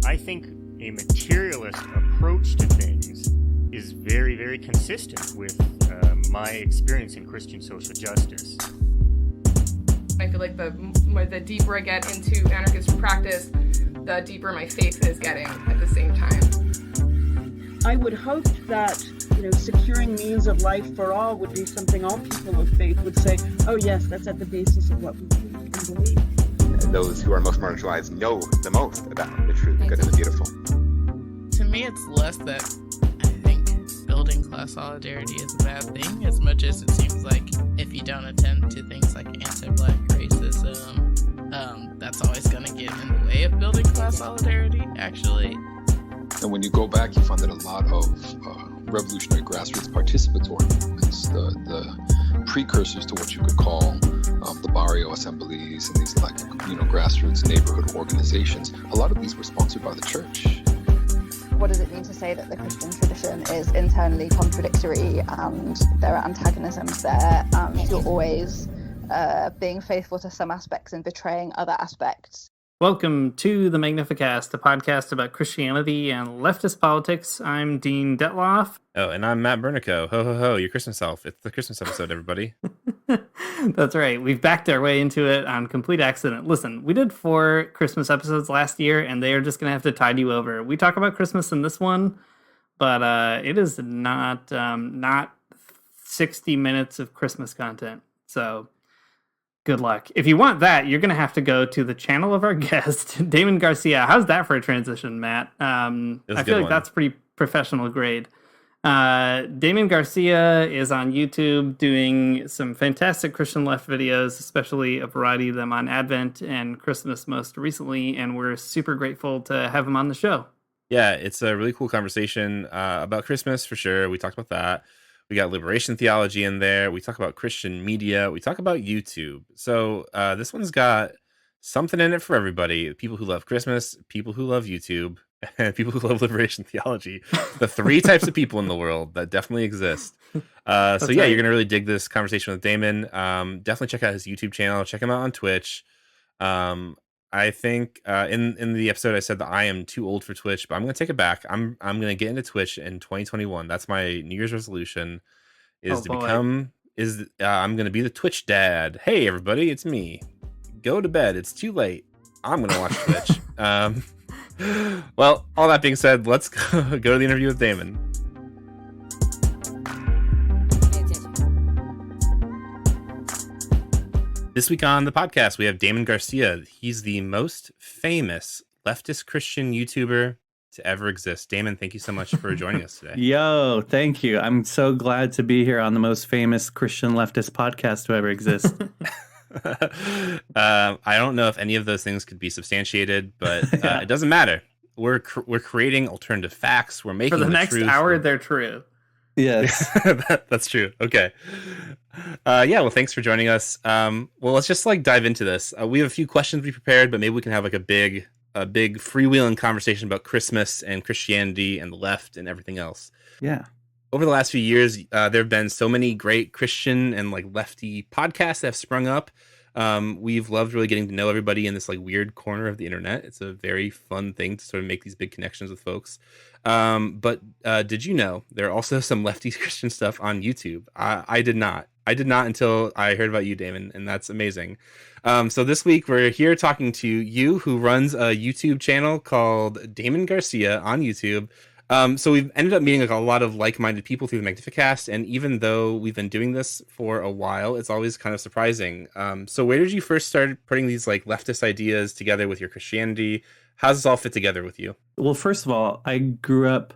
I think a materialist approach to things is very, very consistent with my experience in Christian social justice. I feel like the deeper I get into anarchist practice, the deeper my faith is getting at the same time. I would hope that, securing means of life for all would be something all people of faith would say, oh yes, that's at the basis of what we believe. Those who are most marginalized know the most about the true, the good, and the beautiful. To me, it's less that I think building class solidarity is a bad thing, as much as it seems like if you don't attend to things like anti-Black racism, that's always going to get in the way of building class solidarity, actually. And when you go back, you find that a lot of revolutionary grassroots participatory movements, the precursors to what you could call the barrio assemblies and these grassroots neighborhood organizations, a lot of these were sponsored by the church. What does it mean to say that the Christian tradition is internally contradictory and there are antagonisms there and you're always being faithful to some aspects and betraying other aspects? Welcome to the Magnificast, a podcast about Christianity and leftist politics. I'm Dean Detloff. Oh, and I'm Matt Bernico. Ho, ho, ho, your Christmas self. It's the Christmas episode, everybody. That's right. We've backed our way into it on complete accident. Listen, we did 4 Christmas episodes last year, and they are just going to have to tide you over. We talk about Christmas in this one, but it is not 60 minutes of Christmas content. So good luck. If you want that, you're going to have to go to the channel of our guest, Damon Garcia. How's that for a transition, Matt? I feel like that's pretty professional grade. Damon Garcia is on YouTube doing some fantastic Christian left videos, especially a variety of them on Advent and Christmas most recently, and we're super grateful to have him on the show. Yeah, it's a really cool conversation about Christmas, for sure. We talked about that. We got liberation theology in there. We talk about Christian media. We talk about YouTube. So this one's got something in it for everybody. People who love Christmas, people who love YouTube, and people who love liberation theology. The 3 types of people in the world that definitely exist. So yeah, right. You're going to really dig this conversation with Damon. Definitely check out his YouTube channel. Check him out on Twitch. I think in the episode I said that I am too old for Twitch, but I'm going to take it back. I'm going to get into Twitch in 2021. That's my New Year's resolution. I'm going to be the Twitch dad. Hey everybody, it's me. Go to bed. It's too late. I'm going to watch Twitch. Well, all that being said, let's go to the interview with Damon. This week on the podcast, we have Damon Garcia. He's the most famous leftist Christian YouTuber to ever exist. Damon, thank you so much for joining us today. Yo, thank you. I'm so glad to be here on the most famous Christian leftist podcast to ever exist. I don't know if any of those things could be substantiated, but it doesn't matter. We're creating alternative facts. We're making for the next hour. They're true. Yes, that's true. Okay. Well, thanks for joining us. Well, let's just dive into this. We have a few questions we prepared, but maybe we can have a big freewheeling conversation about Christmas and Christianity and the left and everything else. Yeah. Over the last few years, there have been so many great Christian and lefty podcasts that have sprung up. We've loved really getting to know everybody in this weird corner of the internet. It's a very fun thing to sort of make these big connections with folks. But did you know there are also some lefty Christian stuff on YouTube? I did not until I heard about you, Damon, and that's amazing. So this week we're here talking to you, who runs a YouTube channel called Damon Garcia on YouTube. So we've ended up meeting a lot of like-minded people through the Magnificast, and even though we've been doing this for a while, it's always kind of surprising. So where did you first start putting these leftist ideas together with your Christianity? How does this all fit together with you? Well, first of all, I grew up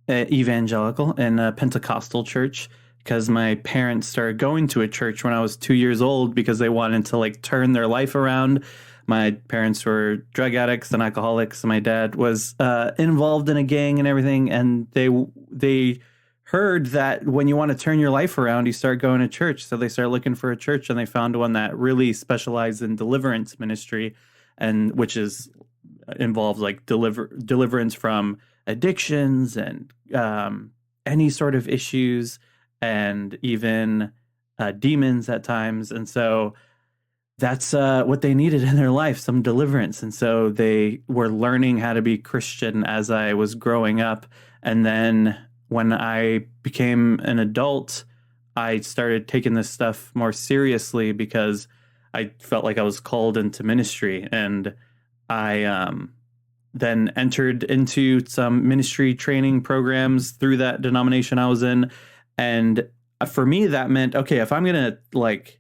evangelical in a Pentecostal church because my parents started going to a church when I was 2 years old because they wanted to turn their life around. My parents were drug addicts and alcoholics, and my dad was involved in a gang and everything. And they heard that when you want to turn your life around, you start going to church. So they started looking for a church, and they found one that really specialized in deliverance ministry, and which involves deliverance from addictions and any sort of issues, and even demons at times. And so that's what they needed in their life, some deliverance. And so they were learning how to be Christian as I was growing up. And then when I became an adult, I started taking this stuff more seriously because I felt like I was called into ministry. And I then entered into some ministry training programs through that denomination I was in. And for me, that meant, okay, if I'm going to like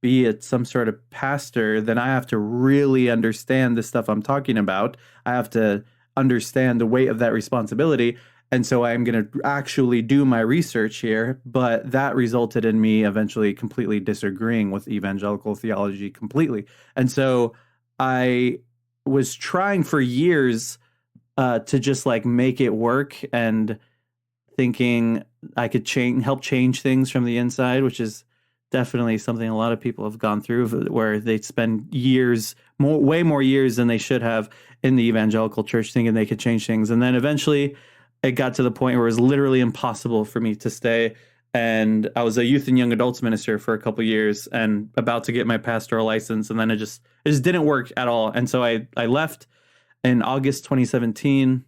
be some sort of pastor, then I have to really understand the stuff I'm talking about. I have to understand the weight of that responsibility. And so I'm going to actually do my research here. But that resulted in me eventually completely disagreeing with evangelical theology completely. And so I was trying for years to just like make it work and thinking I could help change things from the inside, which is definitely something a lot of people have gone through, where they spend years, way more years than they should have in the evangelical church, thinking they could change things. And then eventually it got to the point where it was literally impossible for me to stay. And I was a youth and young adults minister for a couple of years and about to get my pastoral license. And then it just didn't work at all. And so I left in August 2017,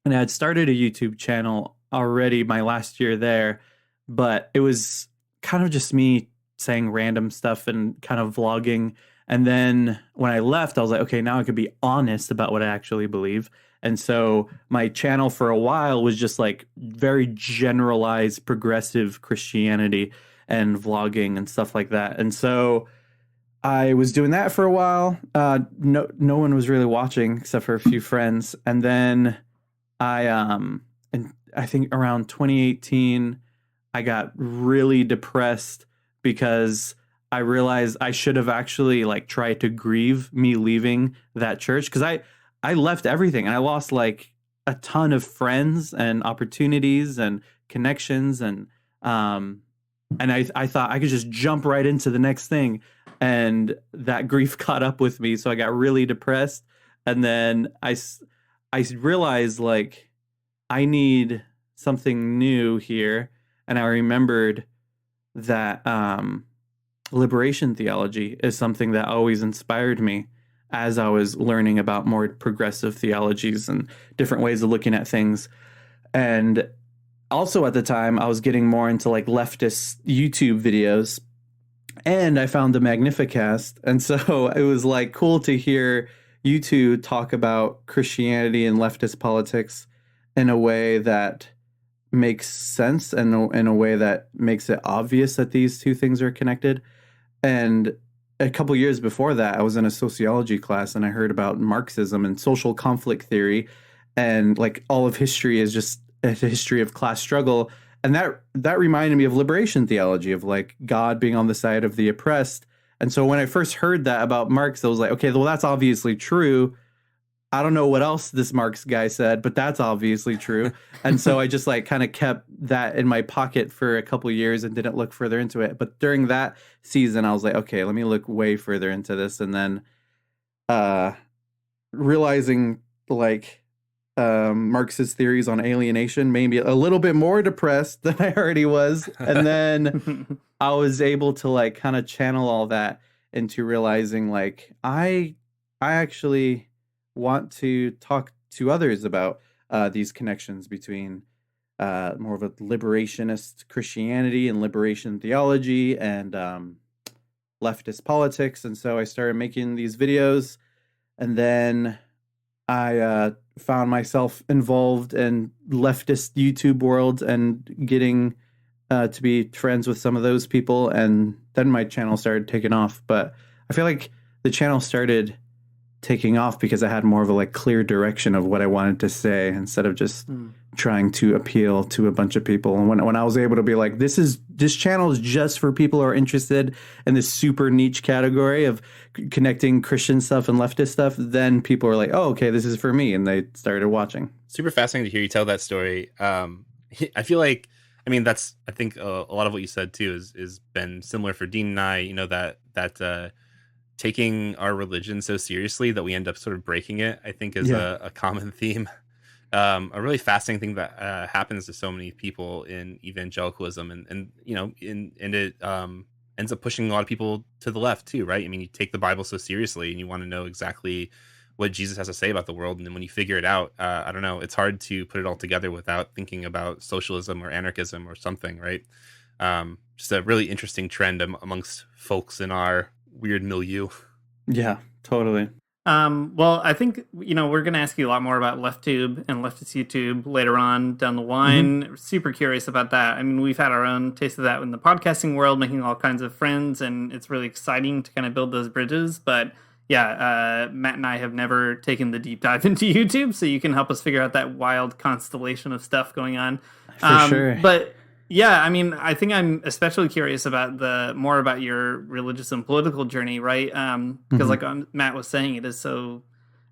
and I had started a YouTube channel already my last year there, but it was kind of just me saying random stuff and kind of vlogging. And then when I left, I was like, okay, now I could be honest about what I actually believe. And so my channel for a while was just like very generalized progressive Christianity and vlogging and stuff like that. And so I was doing that for a while. No one was really watching except for a few friends. And then and I think around 2018, I got really depressed because I realized I should have actually like tried to grieve me leaving that church, because I left everything and I lost like a ton of friends and opportunities and connections, and I thought I could just jump right into the next thing, and that grief caught up with me, so I got really depressed. And then I realized like I need something new here. And I remembered that liberation theology is something that always inspired me as I was learning about more progressive theologies and different ways of looking at things. And also at the time, I was getting more into like leftist YouTube videos, and I found the Magnificast. And so it was like cool to hear you two talk about Christianity and leftist politics in a way that makes sense and in a way that makes it obvious that these two things are connected. And a couple years before that, I was in a sociology class and I heard about Marxism and social conflict theory, and like all of history is just a history of class struggle. And that reminded me of liberation theology, of like God being on the side of the oppressed. And so when I first heard that about Marx, I was like, okay, well, that's obviously true. I don't know what else this Marx guy said, but that's obviously true. And so I just like kind of kept that in my pocket for a couple of years and didn't look further into it. But during that season, I was like, okay, let me look way further into this. And then realizing like Marx's theories on alienation made me a little bit more depressed than I already was. And then I was able to like kind of channel all that into realizing like I actually want to talk to others about these connections between more of a liberationist Christianity and liberation theology and leftist politics. And so I started making these videos, and then I found myself involved in leftist YouTube world and getting to be friends with some of those people. And then my channel started taking off. But I feel like the channel started taking off because I had more of a like clear direction of what I wanted to say, instead of just trying to appeal to a bunch of people. And when I was able to be like, this channel is just for people who are interested in this super niche category of connecting Christian stuff and leftist stuff, then people were like, oh, okay, this is for me. And they started watching. Super fascinating to hear you tell that story. I feel like, I mean, that's, I think a lot of what you said too is been similar for Dean and I, you know, that taking our religion so seriously that we end up sort of breaking it, I think is a common theme. A really fascinating thing that happens to so many people in evangelicalism, and you know, and ends up pushing a lot of people to the left too, right? I mean, you take the Bible so seriously and you want to know exactly what Jesus has to say about the world. And then when you figure it out, I don't know, it's hard to put it all together without thinking about socialism or anarchism or something, right? Just a really interesting trend amongst folks in our weird milieu. Yeah, totally. Well, I think, we're going to ask you a lot more about LeftTube and Leftist YouTube later on down the line. Mm-hmm. Super curious about that. I mean, we've had our own taste of that in the podcasting world, making all kinds of friends, and it's really exciting to kind of build those bridges. But yeah, Matt and I have never taken the deep dive into YouTube, so you can help us figure out that wild constellation of stuff going on. For sure. But yeah, I mean, I think I'm especially curious about more about your religious and political journey, right? Because like Matt was saying, it is so,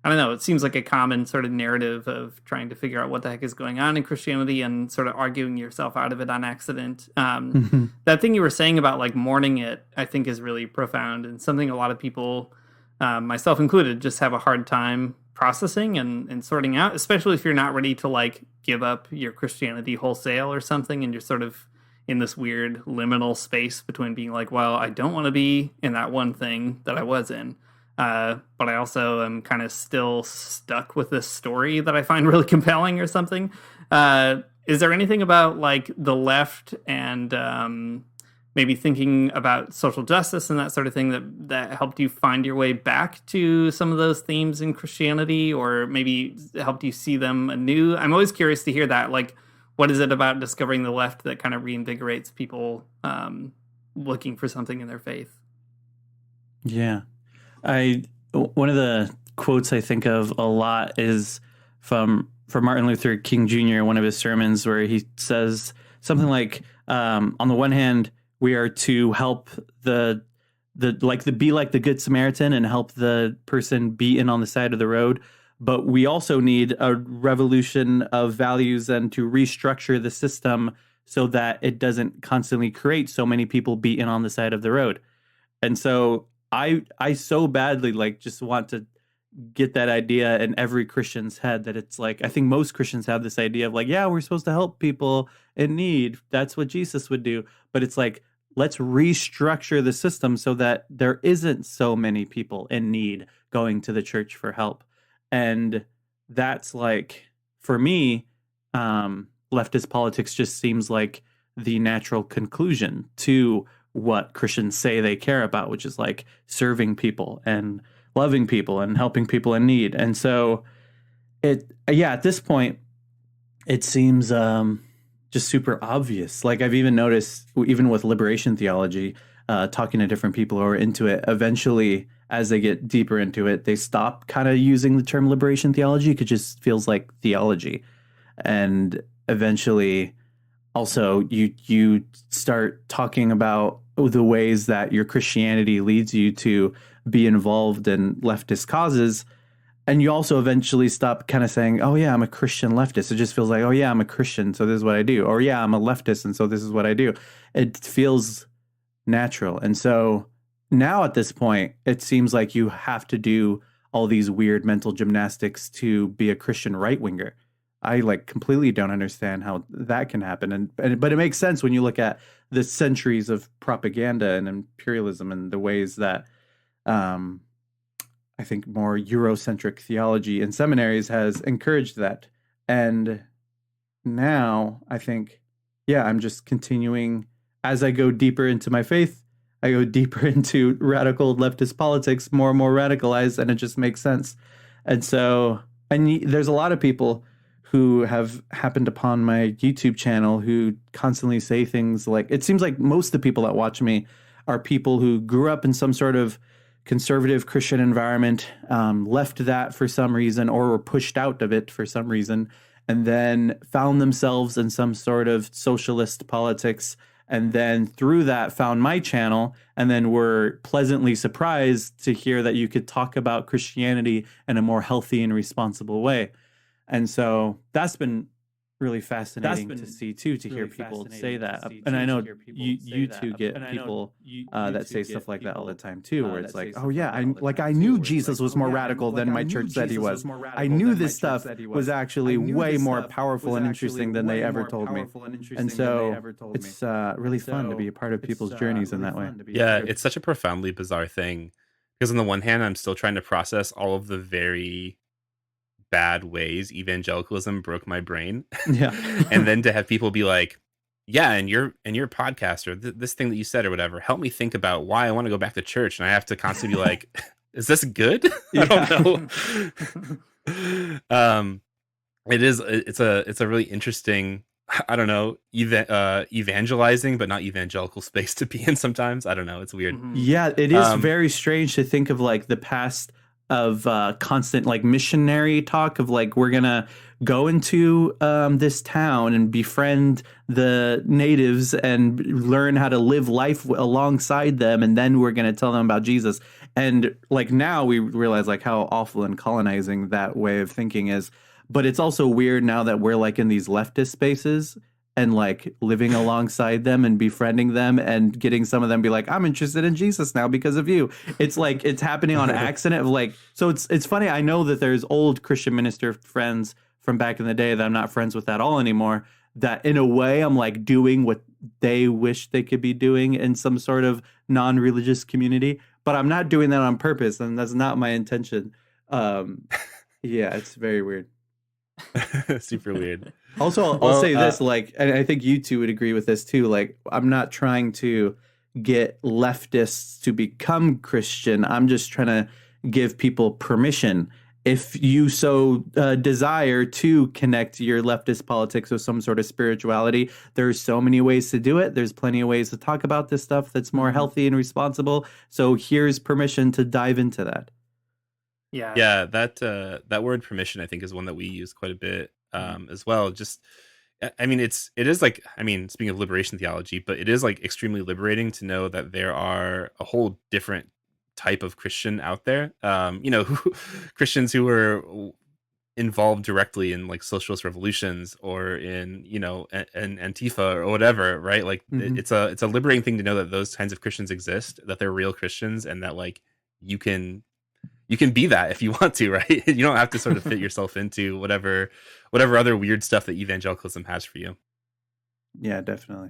I don't know, it seems like a common sort of narrative of trying to figure out what the heck is going on in Christianity and sort of arguing yourself out of it on accident. That thing you were saying about like mourning it, I think is really profound and something a lot of people, myself included, just have a hard time processing and sorting out, especially if you're not ready to like give up your Christianity wholesale or something, and you're sort of in this weird liminal space between being like, well, I don't want to be in that one thing that I was in, but I also am kind of still stuck with this story that I find really compelling or something. Is there anything about like the left and maybe thinking about social justice and that sort of thing that helped you find your way back to some of those themes in Christianity, or maybe helped you see them anew? I'm always curious to hear that. Like, what is it about discovering the left that kind of reinvigorates people looking for something in their faith? Yeah. One of the quotes I think of a lot is from Martin Luther King Jr., one of his sermons, where he says something like, on the one hand, we are to help be like the Good Samaritan and help the person beaten on the side of the road. But we also need a revolution of values and to restructure the system so that it doesn't constantly create so many people beaten on the side of the road. And so I so badly like just want to get that idea in every Christian's head, that it's like, I think most Christians have this idea of like, yeah, we're supposed to help people in need. That's what Jesus would do. But it's like, let's restructure the system so that there isn't so many people in need going to the church for help. And that's like, for me, leftist politics just seems like the natural conclusion to what Christians say they care about, which is like serving people and loving people and helping people in need. And so at this point, it seems just super obvious. Like I've even noticed, even with liberation theology, talking to different people who are into it, eventually, as they get deeper into it, they stop kind of using the term liberation theology because it just feels like theology. And eventually, also, you start talking about the ways that your Christianity leads you to be involved in leftist causes. And you also eventually stop kind of saying, oh, yeah, I'm a Christian leftist. It just feels like, oh, yeah, I'm a Christian, so this is what I do. Or, yeah, I'm a leftist, and so this is what I do. It feels natural. And so now at this point, it seems like you have to do all these weird mental gymnastics to be a Christian right-winger. I like completely don't understand how that can happen. But it makes sense when you look at the centuries of propaganda and imperialism and the ways that I think more Eurocentric theology in seminaries has encouraged that. And now I think, yeah, I'm just continuing as I go deeper into my faith. I go deeper into radical leftist politics, more and more radicalized, and it just makes sense. And so, there's a lot of people who have happened upon my YouTube channel who constantly say things like, it seems like most of the people that watch me are people who grew up in some sort of conservative Christian environment, left that for some reason, or were pushed out of it for some reason, and then found themselves in some sort of socialist politics, and then through that found my channel, and then were pleasantly surprised to hear that you could talk about Christianity in a more healthy and responsible way. And so that's been really fascinating to see too, to hear people say that. And I know you two get people that say stuff like that all the time too, where it's like, oh yeah, I knew Jesus was more radical than my church said he was. I knew this stuff was actually way more powerful and interesting than they ever told me. And so it's really fun to be a part of people's journeys in that way. Yeah, it's such a profoundly bizarre thing, because on the one hand, I'm still trying to process all of the very bad ways evangelicalism broke my brain. Yeah. And then to have people be like, yeah, and your podcast or this thing that you said or whatever, help me think about why I want to go back to church. And I have to constantly be like, is this good? I don't know. It's a really interesting, I don't know, evangelizing, but not evangelical space to be in sometimes. I don't know. It's weird. Yeah, it is very strange to think of like the past of constant like missionary talk of like, we're gonna go into this town and befriend the natives and learn how to live life alongside them, and then we're gonna tell them about Jesus. And like now we realize like how awful and colonizing that way of thinking is. But it's also weird now that we're like in these leftist spaces and like living alongside them and befriending them and getting some of them be like, I'm interested in Jesus now because of you. It's like it's happening on accident of like, so it's funny. I know that there's old Christian minister friends from back in the day that I'm not friends with at all anymore, that in a way I'm like doing what they wish they could be doing in some sort of non-religious community, but I'm not doing that on purpose. And that's not my intention. Yeah, it's very weird. Super weird. Also, I'll say this, like, and I think you two would agree with this too. Like, I'm not trying to get leftists to become Christian. I'm just trying to give people permission, if you so desire, to connect your leftist politics with some sort of spirituality. There's so many ways to do it. There's plenty of ways to talk about this stuff that's more healthy and responsible. So here's permission to dive into that. Yeah, that word permission, I think, is one that we use quite a bit as well. Just, I mean, it is like, I mean, speaking of liberation theology, but it is like extremely liberating to know that there are a whole different type of Christian out there. Christians who were involved directly in like socialist revolutions or in, an Antifa or whatever, right? Like it's a liberating thing to know that those kinds of Christians exist, that they're real Christians, and that like you can be that if you want to, right? You don't have to sort of fit yourself into whatever other weird stuff that evangelicalism has for you. Yeah, definitely.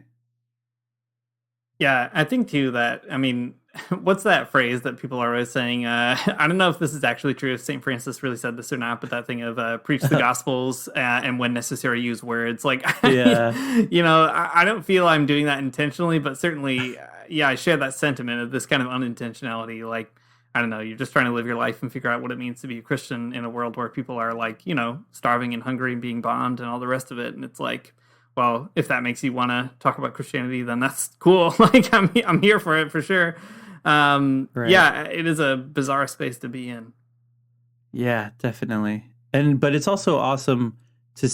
Yeah, I think too that, I mean, what's that phrase that people are always saying? I don't know if this is actually true, if St. Francis really said this or not, but that thing of preach the gospels and when necessary use words. Like, yeah. I don't feel I'm doing that intentionally, but certainly, I share that sentiment of this kind of unintentionality. Like, I don't know, you're just trying to live your life and figure out what it means to be a Christian in a world where people are like, starving and hungry and being bombed and all the rest of it. And it's like, well, if that makes you want to talk about Christianity, then that's cool. Like, I'm here for it for sure. Right. Yeah, it is a bizarre space to be in. Yeah, definitely. But it's also awesome to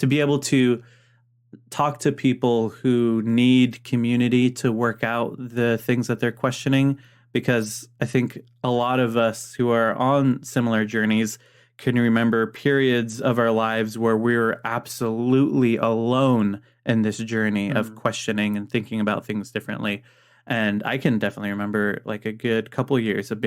be able to talk to people who need community to work out the things that they're questioning. Because I think a lot of us who are on similar journeys can remember periods of our lives where we were absolutely alone in this journey of questioning and thinking about things differently. And I can definitely remember like a good couple of years of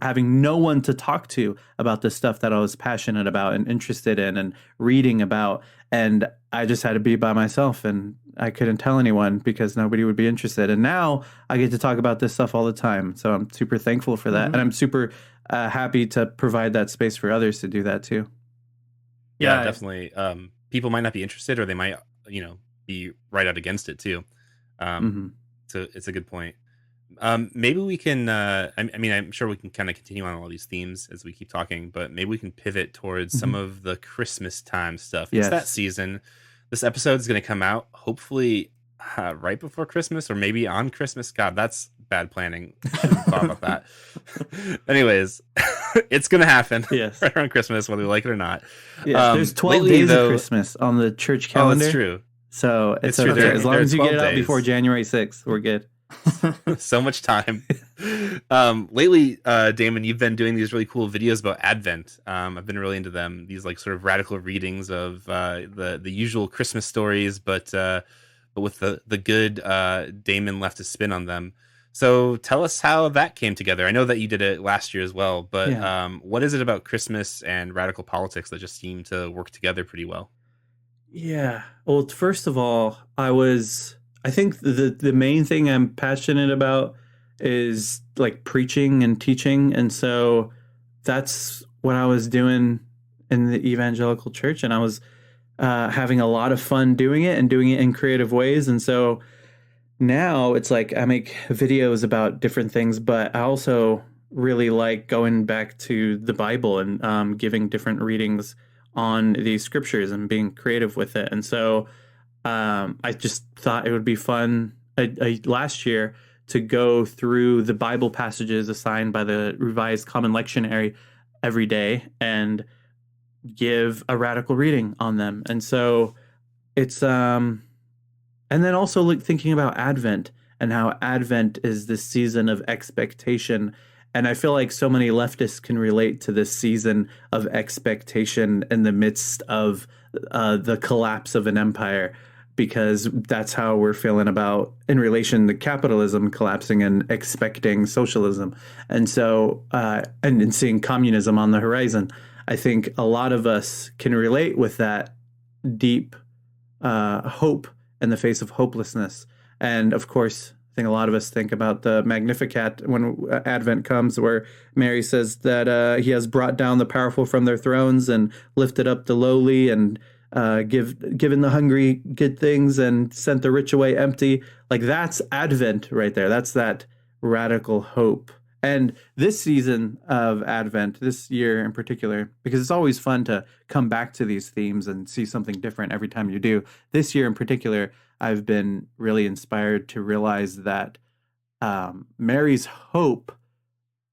having no one to talk to about the stuff that I was passionate about and interested in and reading about. And I just had to be by myself, and I couldn't tell anyone because nobody would be interested. And now I get to talk about this stuff all the time. So I'm super thankful for that. And I'm super happy to provide that space for others to do that too. Yeah, definitely. People might not be interested, or they might, be right out against it too. So it's a good point. Maybe we can, I'm sure we can kind of continue on all these themes as we keep talking, but maybe we can pivot towards some of the Christmas time stuff. It's that season. This episode is going to come out hopefully right before Christmas, or maybe on Christmas. God, that's bad planning. I hadn't thought about that. Anyways, it's going to happen right around Christmas, whether we like it or not. There's 12 days of Christmas on the church calendar. Oh, that's true. So it's okay. As long as you get it out before January 6th, we're good. So much time. Lately, Damon, you've been doing these really cool videos about Advent. I've been really into them. These like sort of radical readings of the usual Christmas stories, but with the good Damon leftist spin on them. So tell us how that came together. I know that you did it last year as well, but what is it about Christmas and radical politics that just seem to work together pretty well? Yeah. Well, first of all, I think the main thing I'm passionate about is like preaching and teaching. And so that's what I was doing in the evangelical church. And I was having a lot of fun doing it and doing it in creative ways. And so now it's like I make videos about different things, but I also really like going back to the Bible and giving different readings on these scriptures and being creative with it. And so I just thought it would be fun last year to go through the Bible passages assigned by the Revised Common Lectionary every day and give a radical reading on them. And so it's and then also like thinking about Advent and how Advent is this season of expectation. And I feel like so many leftists can relate to this season of expectation in the midst of the collapse of an empire, because that's how we're feeling about in relation to capitalism collapsing and expecting socialism. And so, and seeing communism on the horizon, I think a lot of us can relate with that deep hope in the face of hopelessness. And of course, I think a lot of us think about the Magnificat when Advent comes, where Mary says that he has brought down the powerful from their thrones and lifted up the lowly and given the hungry good things and sent the rich away empty. Like that's Advent right there. That's that radical hope. And this season of Advent, this year in particular, because it's always fun to come back to these themes and see something different every time you do. This year in particular, I've been really inspired to realize that Mary's hope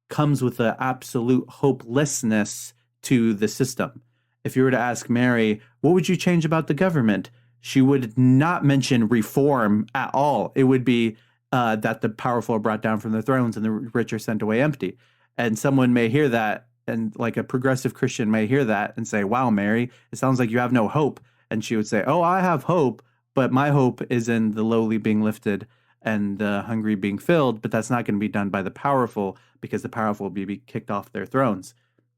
comes with an absolute hopelessness to the system. If you were to ask Mary, what would you change about the government? She would not mention reform at all. It would be that the powerful are brought down from their thrones and the rich are sent away empty. And someone may hear that, and like a progressive Christian may hear that and say, wow, Mary, it sounds like you have no hope. And she would say, oh, I have hope, but my hope is in the lowly being lifted and the hungry being filled. But that's not going to be done by the powerful, because the powerful will be kicked off their thrones.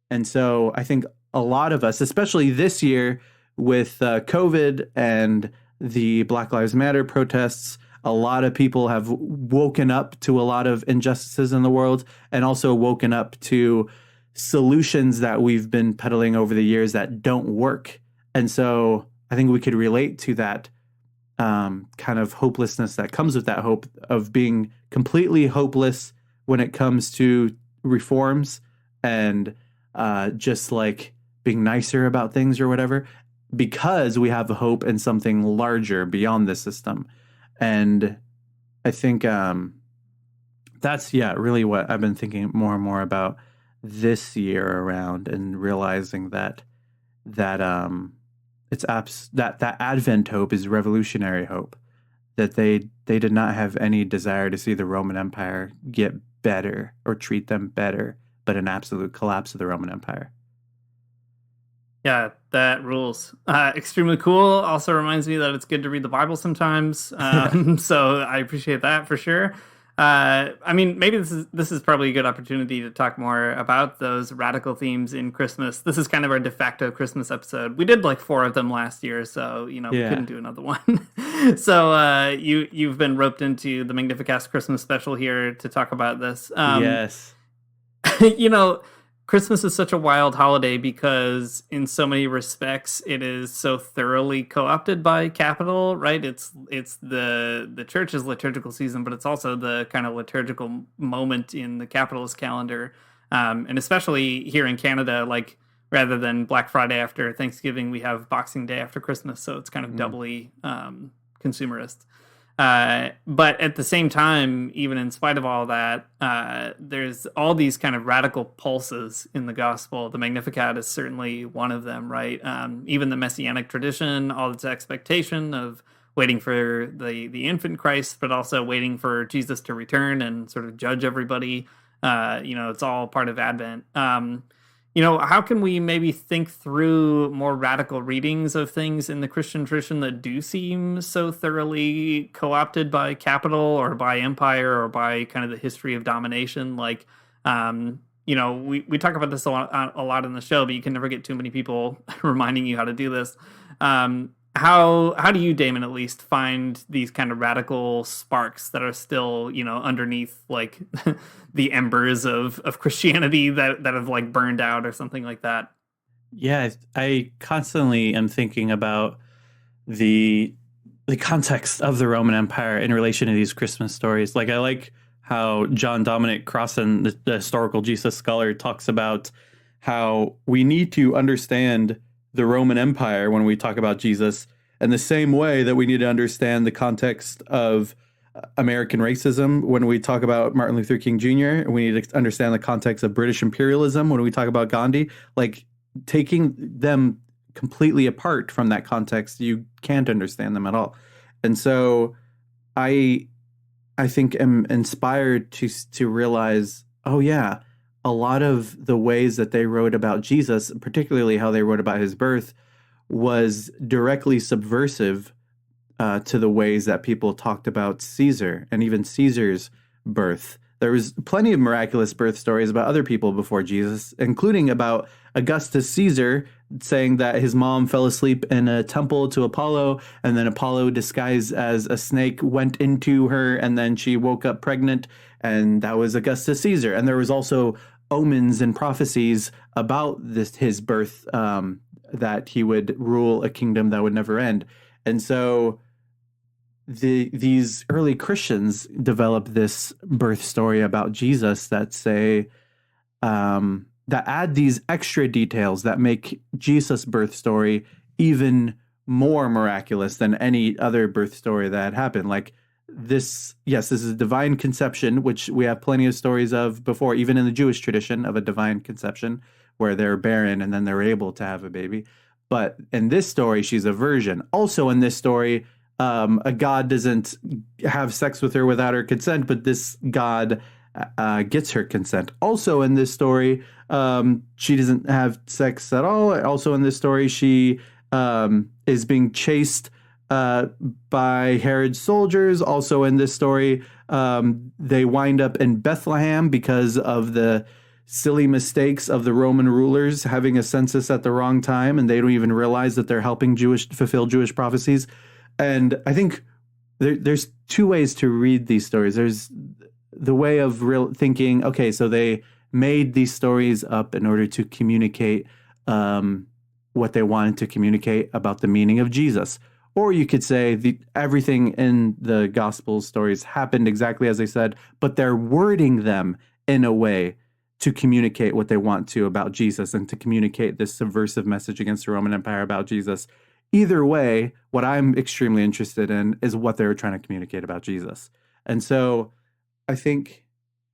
And so I think a lot of us, especially this year with COVID and the Black Lives Matter protests, a lot of people have woken up to a lot of injustices in the world, and also woken up to solutions that we've been peddling over the years that don't work. And so I think we could relate to that kind of hopelessness that comes with that hope of being completely hopeless when it comes to reforms and just like being nicer about things or whatever, because we have hope in something larger beyond the system. And I think that's, really what I've been thinking more and more about this year around, and realizing that that Advent hope is revolutionary hope, that they did not have any desire to see the Roman Empire get better or treat them better, but an absolute collapse of the Roman Empire. Yeah, that rules. Extremely cool. Also reminds me that it's good to read the Bible sometimes. So I appreciate that for sure. I mean, maybe this is probably a good opportunity to talk more about those radical themes in Christmas. This is kind of our de facto Christmas episode. We did like 4 of them last year, so we couldn't do another one. So you've been roped into the Magnificast Christmas special here to talk about this. Yes. Christmas is such a wild holiday because in so many respects it is so thoroughly co-opted by capital, right? It's the church's liturgical season, but it's also the kind of liturgical moment in the capitalist calendar. And especially here in Canada, like rather than Black Friday after Thanksgiving, we have Boxing Day after Christmas. So it's kind of doubly consumerist. But at the same time, even in spite of all that, there's all these kind of radical pulses in the gospel. The Magnificat is certainly one of them, right? Even the Messianic tradition, all its expectation of waiting for the infant Christ, but also waiting for Jesus to return and sort of judge everybody. It's all part of Advent. How can we maybe think through more radical readings of things in the Christian tradition that do seem so thoroughly co-opted by capital or by empire or by kind of the history of domination? Like, we talk about this a lot in the show, but you can never get too many people reminding you how to do this. How do you, Damon, at least find these kind of radical sparks that are still, underneath like the embers of Christianity that have like burned out or something like that? Yeah, I constantly am thinking about the context of the Roman Empire in relation to these Christmas stories. Like, I like how John Dominic Crossan, the historical Jesus scholar, talks about how we need to understand the Roman Empire when we talk about Jesus, in the same way that we need to understand the context of American racism when we talk about Martin Luther King Jr., we need to understand the context of British imperialism when we talk about Gandhi. Like, taking them completely apart from that context, you can't understand them at all. And so I think am inspired to realize, oh yeah, a lot of the ways that they wrote about Jesus, particularly how they wrote about his birth, was directly subversive to the ways that people talked about Caesar and even Caesar's birth. There was plenty of miraculous birth stories about other people before Jesus, including about Augustus Caesar saying that his mom fell asleep in a temple to Apollo, and then Apollo, disguised as a snake, went into her, and then she woke up pregnant, and that was Augustus Caesar. And there was also omens and prophecies about his birth, that he would rule a kingdom that would never end. And so these early Christians developed this birth story about Jesus that say, that add these extra details that make Jesus' birth story even more miraculous than any other birth story that had happened. Like, this is a divine conception, which we have plenty of stories of before, even in the Jewish tradition, of a divine conception where they're barren and then they're able to have a baby. But in this story, she's a virgin. Also in this story, a god doesn't have sex with her without her consent, but this god gets her consent. Also in this story, she doesn't have sex at all. Also in this story, she is being chased by Herod's soldiers. Also in this story, they wind up in Bethlehem because of the silly mistakes of the Roman rulers having a census at the wrong time, and they don't even realize that they're helping fulfill Jewish prophecies. And I think there's two ways to read these stories. There's the way of thinking, okay, so they made these stories up in order to communicate what they wanted to communicate about the meaning of Jesus. Or you could say everything in the gospel stories happened exactly as they said, but they're wording them in a way to communicate what they want to about Jesus and to communicate this subversive message against the Roman Empire about Jesus. Either way, what I'm extremely interested in is what they were trying to communicate about Jesus. And so I think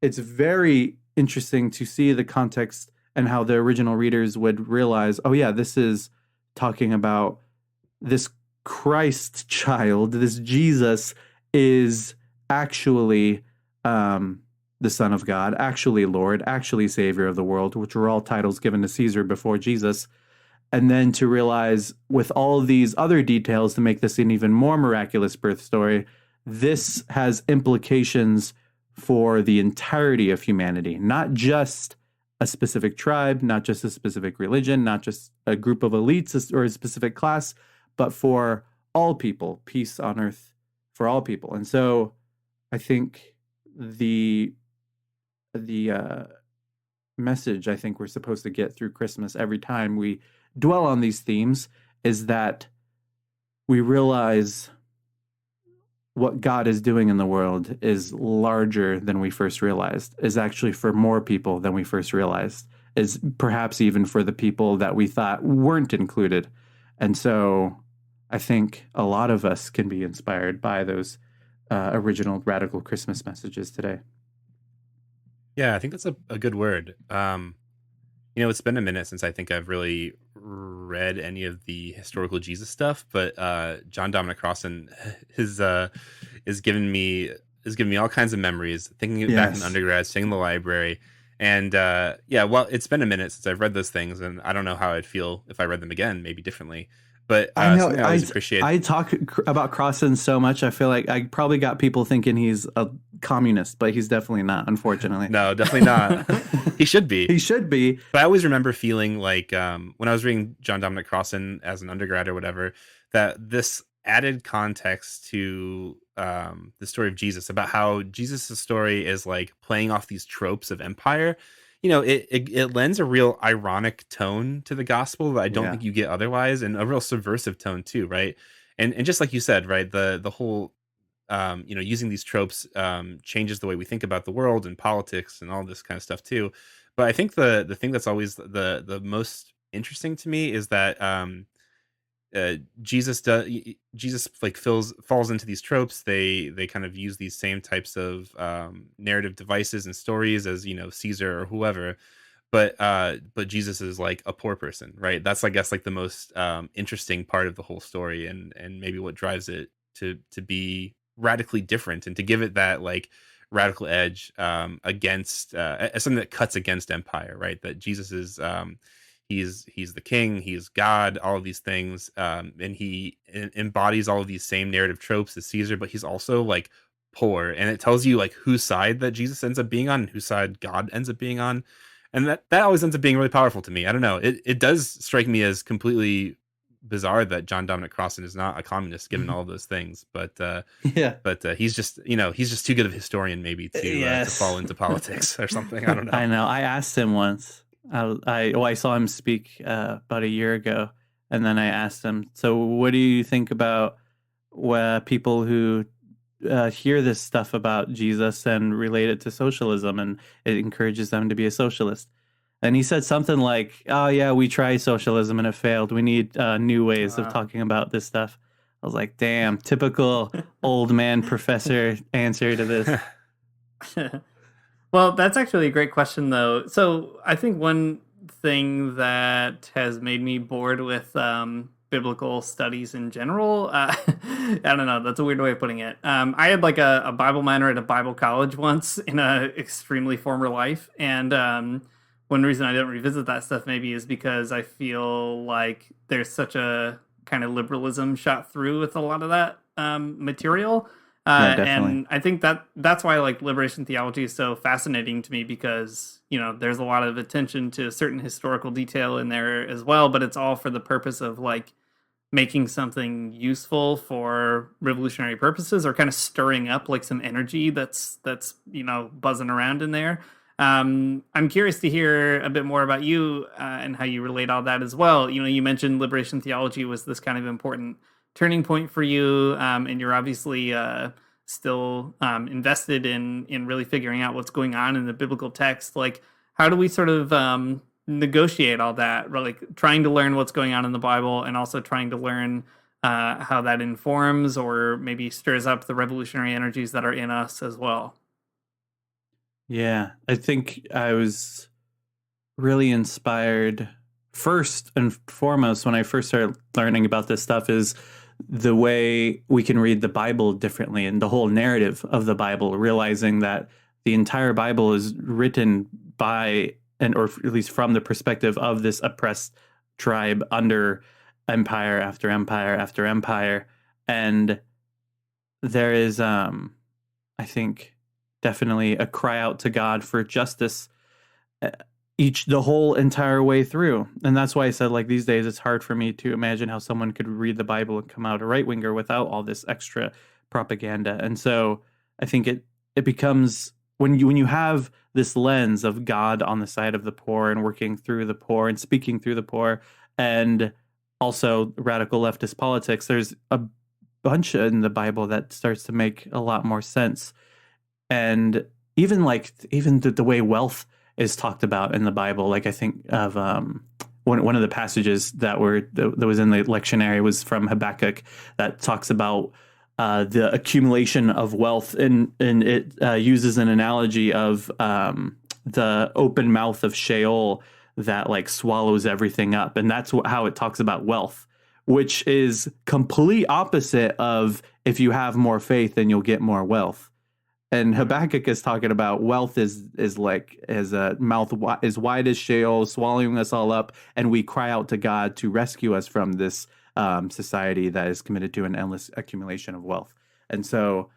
it's very interesting to see the context and how the original readers would realize, oh yeah, this is talking about this Christ child, this Jesus is actually the Son of God, actually Lord, actually Savior of the world, which were all titles given to Caesar before Jesus. And then to realize with all of these other details to make this an even more miraculous birth story, this has implications for the entirety of humanity, not just a specific tribe, not just a specific religion, not just a group of elites or a specific class, but for all people, peace on earth for all people. And so I think the message I think we're supposed to get through Christmas every time we dwell on these themes is that we realize what God is doing in the world is larger than we first realized, is actually for more people than we first realized, is perhaps even for the people that we thought weren't included. And so I think a lot of us can be inspired by those original radical Christmas messages today. Yeah, I think that's a good word. It's been a minute since I think I've really read any of the historical Jesus stuff, but John Dominic Crossan is giving me all kinds of memories. Thinking back in undergrad, sitting in the library, and well, it's been a minute since I've read those things, and I don't know how I'd feel if I read them again, maybe differently. But I know I always appreciate. I talk about Crossan so much. I feel like I probably got people thinking he's a communist, but he's definitely not, unfortunately. No, definitely not. He should be. He should be. But I always remember feeling like when I was reading John Dominic Crossan as an undergrad or whatever, that this added context to the story of Jesus, about how Jesus' story is like playing off these tropes of empire. It lends a real ironic tone to the gospel that I don't think you get otherwise, and a real subversive tone too, right? And just like you said, right, the whole using these tropes changes the way we think about the world and politics and all this kind of stuff too. But I think the thing that's always the most interesting to me is that Jesus like falls into these tropes. They kind of use these same types of narrative devices and stories as Caesar or whoever, but Jesus is like a poor person, right? That's, I guess, like the most interesting part of the whole story, and maybe what drives it to be radically different and to give it that like radical edge against something that cuts against empire, right? That Jesus is he's the king, he's God, all of these things, and he embodies all of these same narrative tropes as Caesar, but he's also like poor, and it tells you like whose side that Jesus ends up being on and whose side God ends up being on, and that always ends up being really powerful to me. I don't know, it does strike me as completely bizarre that John Dominic Crossan is not a communist, given all of those things, but he's just too good of a historian maybe to fall into politics or something. I don't know. I know. I asked him once. I saw him speak about a year ago, and then I asked him, so what do you think about people who hear this stuff about Jesus and relate it to socialism, and it encourages them to be a socialist? And he said something like, oh yeah, we tried socialism and it failed. We need new ways of talking about this stuff. I was like, damn, typical old man professor answer to this. Well, that's actually a great question, though. So I think one thing that has made me bored with biblical studies in general, I don't know, that's a weird way of putting it. I had like a Bible minor at a Bible college once in an extremely former life. And one reason I don't revisit that stuff maybe is because I feel like there's such a kind of liberalism shot through with a lot of that material. And I think that's why like liberation theology is so fascinating to me, because there's a lot of attention to certain historical detail in there as well, but it's all for the purpose of like making something useful for revolutionary purposes, or kind of stirring up like some energy that's buzzing around in there. I'm curious to hear a bit more about you and how you relate all that as well. You mentioned liberation theology was this kind of important turning point for you, and you're obviously still invested in really figuring out what's going on in the biblical text. Like, how do we sort of negotiate all that, like trying to learn what's going on in the Bible and also trying to learn how that informs or maybe stirs up the revolutionary energies that are in us as well? Yeah, I think I was really inspired first and foremost when I first started learning about this stuff is the way we can read the Bible differently, and the whole narrative of the Bible, realizing that the entire Bible is written by, or at least from the perspective of this oppressed tribe under empire after empire after empire. And there is, I think, definitely a cry out to God for justice the whole entire way through. And that's why I said, like, these days it's hard for me to imagine how someone could read the Bible and come out a right winger without all this extra propaganda. And so I think it becomes, when you have this lens of God on the side of the poor and working through the poor and speaking through the poor, and also radical leftist politics, there's a bunch in the Bible that starts to make a lot more sense. And even the way wealth is talked about in the Bible, like I think of one of the passages that was in the lectionary was from Habakkuk, that talks about the accumulation of wealth, and it uses an analogy of the open mouth of Sheol, that like swallows everything up. And that's how it talks about wealth, which is complete opposite of if you have more faith, then you'll get more wealth. And Habakkuk is talking about wealth is like as a mouth as wide as Sheol, swallowing us all up, and we cry out to God to rescue us from this society that is committed to an endless accumulation of wealth. And so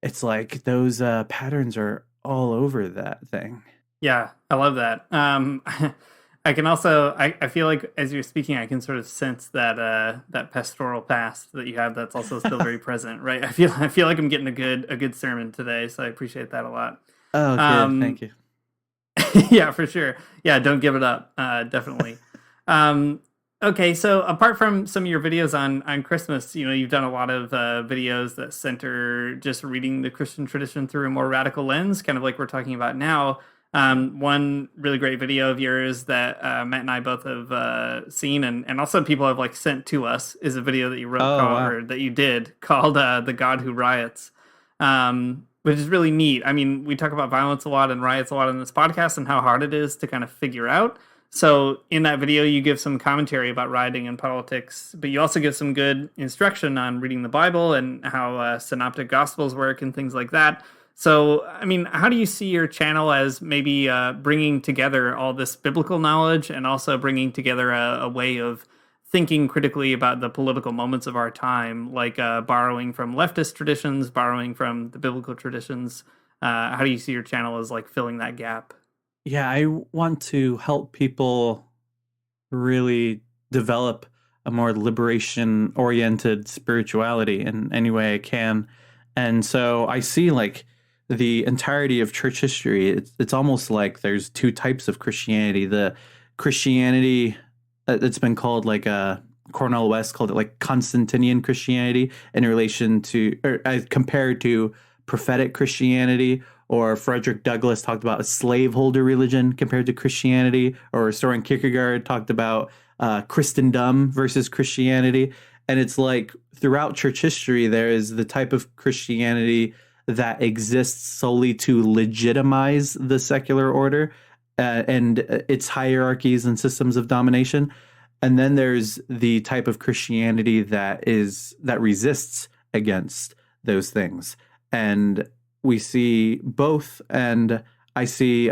it's like those patterns are all over that thing. Yeah, I love that. I can also, I feel like as you're speaking, I can sort of sense that that pastoral past that you have that's also still very present, right? I feel like I'm getting a good sermon today, so I appreciate that a lot. Oh, good. Thank you. Yeah, for sure. Yeah, don't give it up. Definitely. Okay, so apart from some of your videos on Christmas, you've done a lot of videos that center just reading the Christian tradition through a more radical lens, kind of like we're talking about now. One really great video of yours that Matt and I both have seen, and also people have like sent to us, is a video that you wrote or that you did called "The God Who Riots," which is really neat. I mean, we talk about violence a lot and riots a lot in this podcast, and how hard it is to kind of figure out. So in that video, you give some commentary about rioting and politics, but you also give some good instruction on reading the Bible and how synoptic gospels work and things like that. So, I mean, how do you see your channel as maybe bringing together all this biblical knowledge and also bringing together a way of thinking critically about the political moments of our time, like borrowing from leftist traditions, borrowing from the biblical traditions? How do you see your channel as like filling that gap? Yeah, I want to help people really develop a more liberation-oriented spirituality in any way I can. And so I see like the entirety of church history, it's almost like there's two types of Christianity. The Christianity, it's been called like Cornel West called it like Constantinian Christianity in relation to, or compared to prophetic Christianity, or Frederick Douglass talked about a slaveholder religion compared to Christianity, or Soren Kierkegaard talked about Christendom versus Christianity. And it's like throughout church history, there is the type of Christianity that exists solely to legitimize the secular order and its hierarchies and systems of domination. And then there's the type of Christianity that resists against those things. And we see both, and I see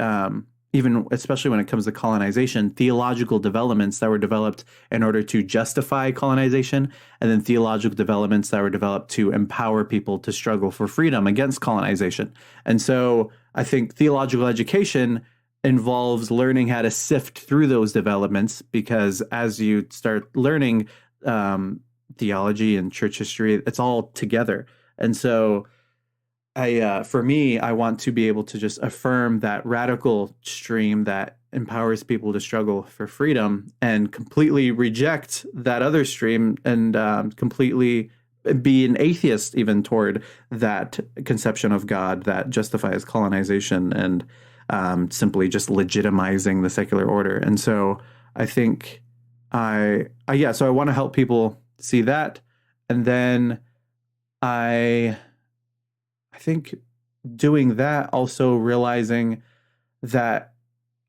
even especially when it comes to colonization, theological developments that were developed in order to justify colonization, and then theological developments that were developed to empower people to struggle for freedom against colonization. And so I think theological education involves learning how to sift through those developments, because as you start learning theology and church history, it's all together. And so for me, I want to be able to just affirm that radical stream that empowers people to struggle for freedom, and completely reject that other stream, and completely be an atheist even toward that conception of God that justifies colonization and simply just legitimizing the secular order. And so I think so I want to help people see that. And then I think doing that, also realizing that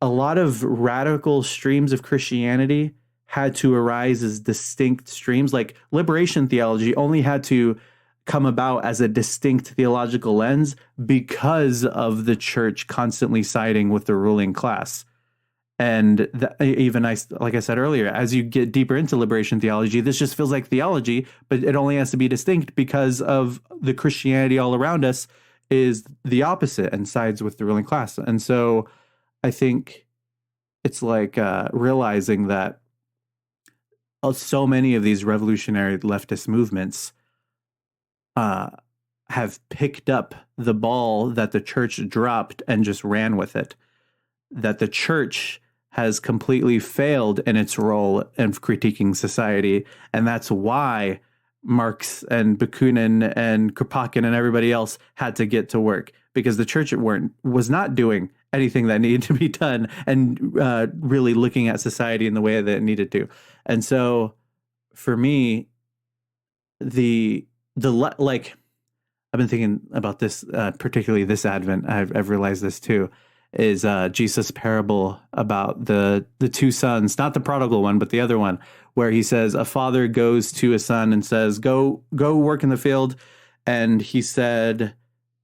a lot of radical streams of Christianity had to arise as distinct streams. Like liberation theology only had to come about as a distinct theological lens because of the church constantly siding with the ruling class. And like I said earlier, as you get deeper into liberation theology, this just feels like theology, but it only has to be distinct because of the Christianity all around us is the opposite and sides with the ruling class. And so I think it's like realizing that so many of these revolutionary leftist movements have picked up the ball that the church dropped and just ran with it. That the church has completely failed in its role in critiquing society. And that's why Marx and Bakunin and Kropotkin and everybody else had to get to work, because the church was not doing anything that needed to be done and really looking at society in the way that it needed to. And so for me, I've been thinking about this, particularly this Advent, I've realized this too, is Jesus' parable about the two sons, not the prodigal one, but the other one, where he says a father goes to a son and says, go work in the field. And he said,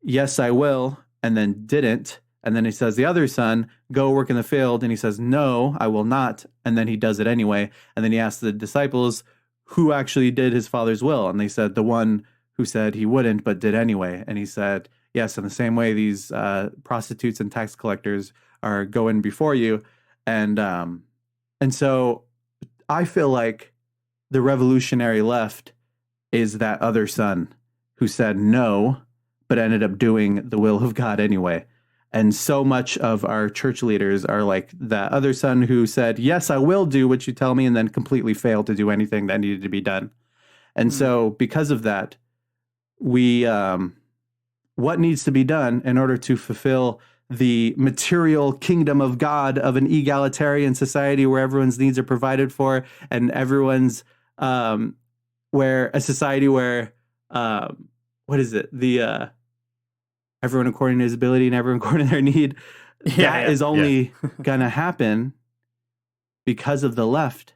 yes, I will, and then didn't. And then he says, the other son, go work in the field. And he says, no, I will not. And then he does it anyway. And then he asks the disciples who actually did his father's will. And they said, the one who said he wouldn't, but did anyway. And he said, yes, in the same way, these prostitutes and tax collectors are going before you. And so I feel like the revolutionary left is that other son who said no, but ended up doing the will of God anyway. And so much of our church leaders are like that other son who said, yes, I will do what you tell me, and then completely failed to do anything that needed to be done. And so because of that, we, what needs to be done in order to fulfill the material kingdom of God of an egalitarian society where everyone's needs are provided for, and everyone's, where a society where, what is it? Everyone according to his ability and everyone according to their need. That is only going to happen because of the left,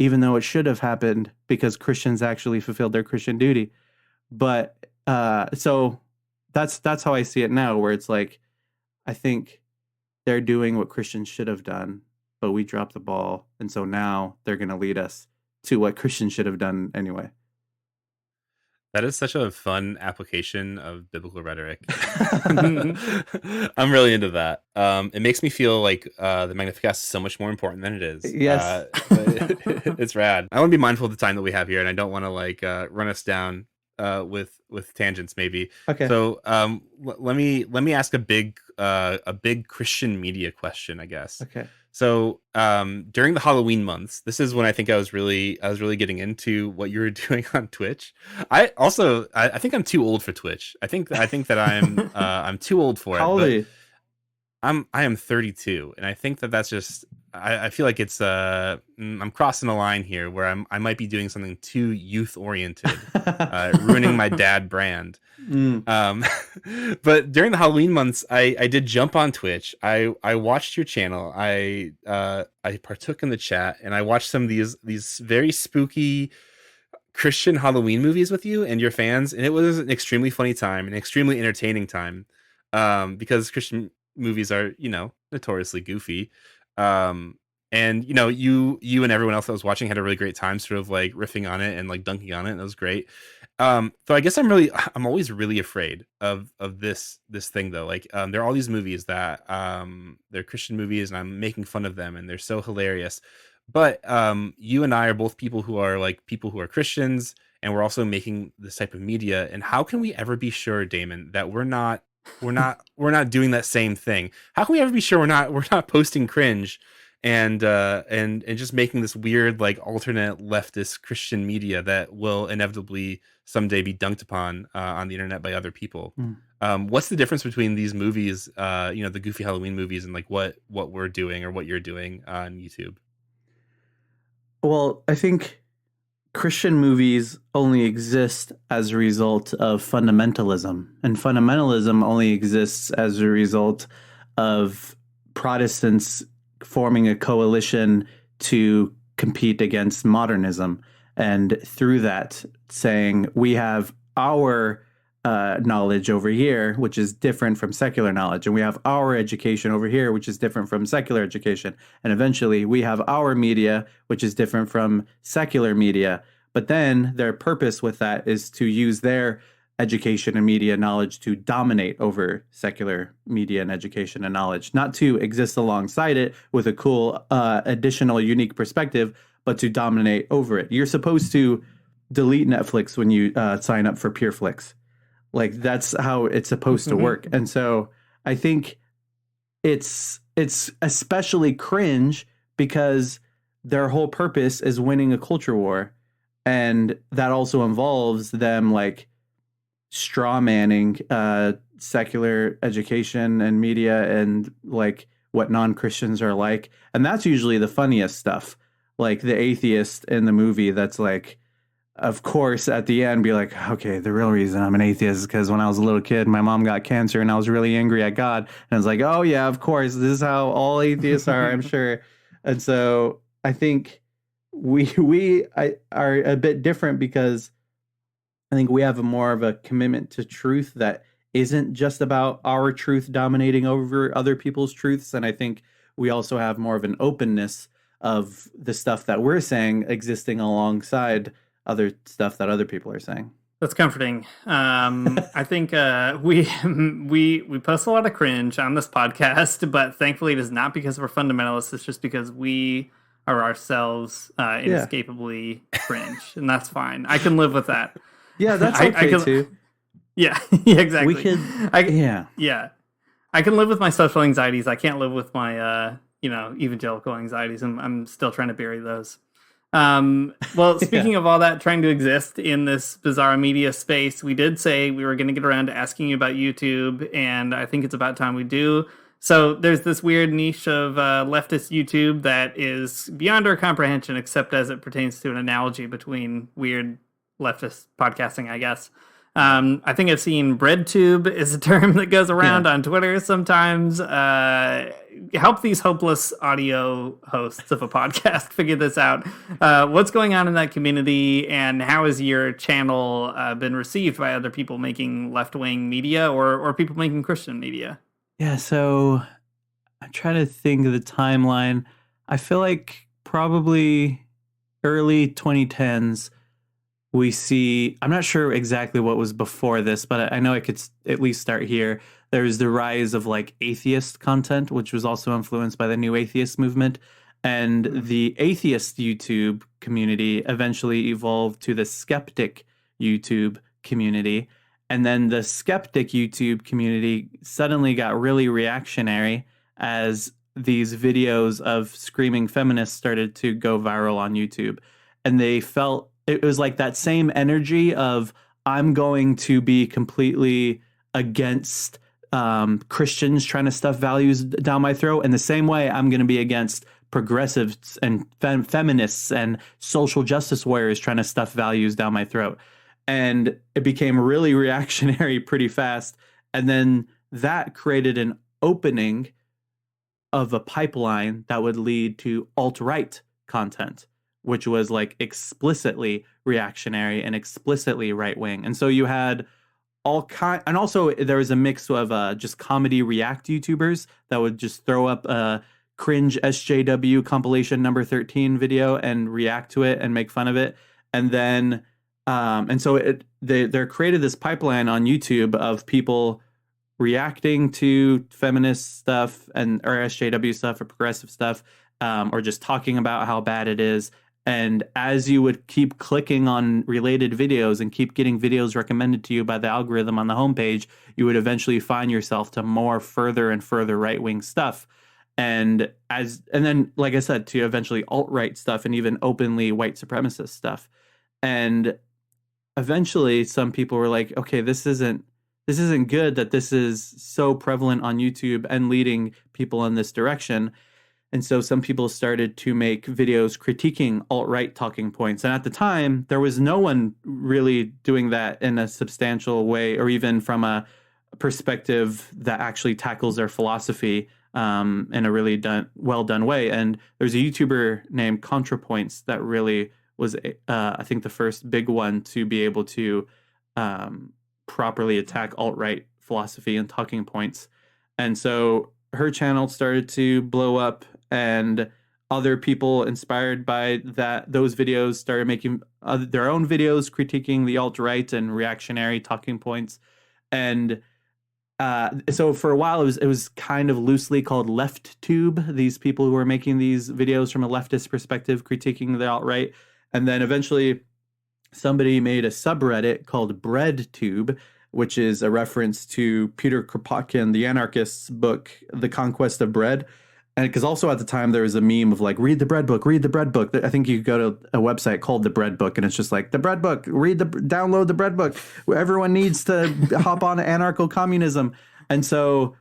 even though it should have happened because Christians actually fulfilled their Christian duty. But so that's how I see it now, where it's like, I think they're doing what Christians should have done, but we dropped the ball. And so now they're going to lead us to what Christians should have done anyway. That is such a fun application of biblical rhetoric. I'm really into that. It makes me feel like the Magnificast is so much more important than it is. Yes. It's rad. I want to be mindful of the time that we have here, and I don't want to like run us down with tangents maybe. Okay. So let me ask a big Christian media question, I guess. Okay. So during the Halloween months, this is when I think I was really getting into what you were doing on Twitch. I think I'm too old for Twitch. I think that I'm too old for it. How old are you? I am 32, and I think that's just I feel like it's I'm crossing a line here where I might be doing something too youth oriented, ruining my dad brand. But during the Halloween months, I did jump on Twitch. I watched your channel. I partook in the chat, and I watched some of these very spooky Christian Halloween movies with you and your fans, and it was an extremely funny time, an extremely entertaining time, because Christian movies are, notoriously goofy. And you and everyone else that was watching had a really great time sort of like riffing on it and like dunking on it, and it was great. So I guess I'm always really afraid of this thing though. Like there are all these movies that they're Christian movies, and I'm making fun of them, and they're so hilarious. But you and I are both people who are Christians, and we're also making this type of media. And how can we ever be sure, Damon, that we're not doing that same thing? How can we ever be sure we're not posting cringe and just making this weird like alternate leftist Christian media that will inevitably someday be dunked upon on the internet by other people? What's the difference between these movies, the goofy Halloween movies, and like what we're doing or what you're doing on YouTube? Well, I think Christian movies only exist as a result of fundamentalism, and fundamentalism only exists as a result of Protestants forming a coalition to compete against modernism, and through that saying we have our knowledge over here, which is different from secular knowledge, and we have our education over here, which is different from secular education, and eventually we have our media, which is different from secular media. But then their purpose with that is to use their education and media knowledge to dominate over secular media and education and knowledge, not to exist alongside it with a cool additional unique perspective, but to dominate over it. You're supposed to delete Netflix when you sign up for PureFlix. Like that's how it's supposed to work. And so I think it's especially cringe because their whole purpose is winning a culture war. And that also involves them like straw manning secular education and media and like what non-Christians are like. And that's usually the funniest stuff. Like the atheist in the movie that's like, of course, at the end, be like, okay, the real reason I'm an atheist is because when I was a little kid, my mom got cancer and I was really angry at God. And I was like, oh, yeah, of course, this is how all atheists are, I'm sure. And so I think we are a bit different because I think we have more of a commitment to truth that isn't just about our truth dominating over other people's truths. And I think we also have more of an openness of the stuff that we're saying existing alongside other stuff that other people are saying. That's comforting. I think we post a lot of cringe on this podcast, but thankfully it is not because we're fundamentalists. It's just because we are ourselves inescapably cringe, and that's fine. I can live with that. Yeah, that's okay too. Yeah, exactly. We could. I can live with my social anxieties. I can't live with my evangelical anxieties, and I'm still trying to bury those. Well, speaking of all that, trying to exist in this bizarre media space, we did say we were going to get around to asking you about YouTube, and I think it's about time we do. So there's this weird niche of leftist YouTube that is beyond our comprehension, except as it pertains to an analogy between weird leftist podcasting, I guess. I think I've seen BreadTube is a term that goes around on Twitter sometimes. Help these hopeless audio hosts of a podcast figure this out. What's going on in that community, and how has your channel been received by other people making left-wing media or people making Christian media? Yeah, so I'm trying to think of the timeline. I feel like probably early 2010s, we see, I'm not sure exactly what was before this, but I know I could at least start here. There's the rise of like atheist content, which was also influenced by the new atheist movement. And the atheist YouTube community eventually evolved to the skeptic YouTube community. And then the skeptic YouTube community suddenly got really reactionary as these videos of screaming feminists started to go viral on YouTube. And they felt it was like that same energy of I'm going to be completely against Christians trying to stuff values down my throat. And the same way I'm going to be against progressives and feminists and social justice warriors trying to stuff values down my throat. And it became really reactionary pretty fast. And then that created an opening of a pipeline that would lead to alt-right content, which was like explicitly reactionary and explicitly right-wing. And so you had all kind, and also there was a mix of just comedy react YouTubers that would just throw up a cringe SJW compilation number 13 video and react to it and make fun of it. And then, and so they created this pipeline on YouTube of people reacting to feminist stuff or SJW stuff or progressive stuff, or just talking about how bad it is. And as you would keep clicking on related videos and keep getting videos recommended to you by the algorithm on the homepage, you would eventually find yourself to more further and further right-wing stuff. And then, like I said, to eventually alt-right stuff and even openly white supremacist stuff. And eventually some people were like, okay, this isn't good that this is so prevalent on YouTube and leading people in this direction. And so some people started to make videos critiquing alt-right talking points. And at the time, there was no one really doing that in a substantial way, or even from a perspective that actually tackles their philosophy in a really well done way. And there's a YouTuber named ContraPoints that really was, I think, the first big one to be able to properly attack alt-right philosophy and talking points. And so her channel started to blow up, and other people inspired by those videos started making their own videos critiquing the alt-right and reactionary talking points. And so for a while, it was kind of loosely called LeftTube, these people who were making these videos from a leftist perspective critiquing the alt-right. And then eventually somebody made a subreddit called BreadTube, which is a reference to Peter Kropotkin, the anarchist's book, The Conquest of Bread. And because also at the time there was a meme of like, read the bread book. I think you could go to a website called The Bread Book, and it's just like, the bread book, download the bread book. Everyone needs to hop on anarcho-communism. And so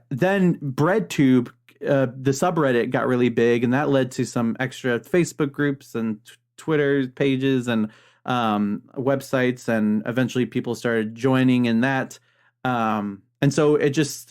then BreadTube, the subreddit, got really big, and that led to some extra Facebook groups and Twitter pages and websites, and eventually people started joining in that. And so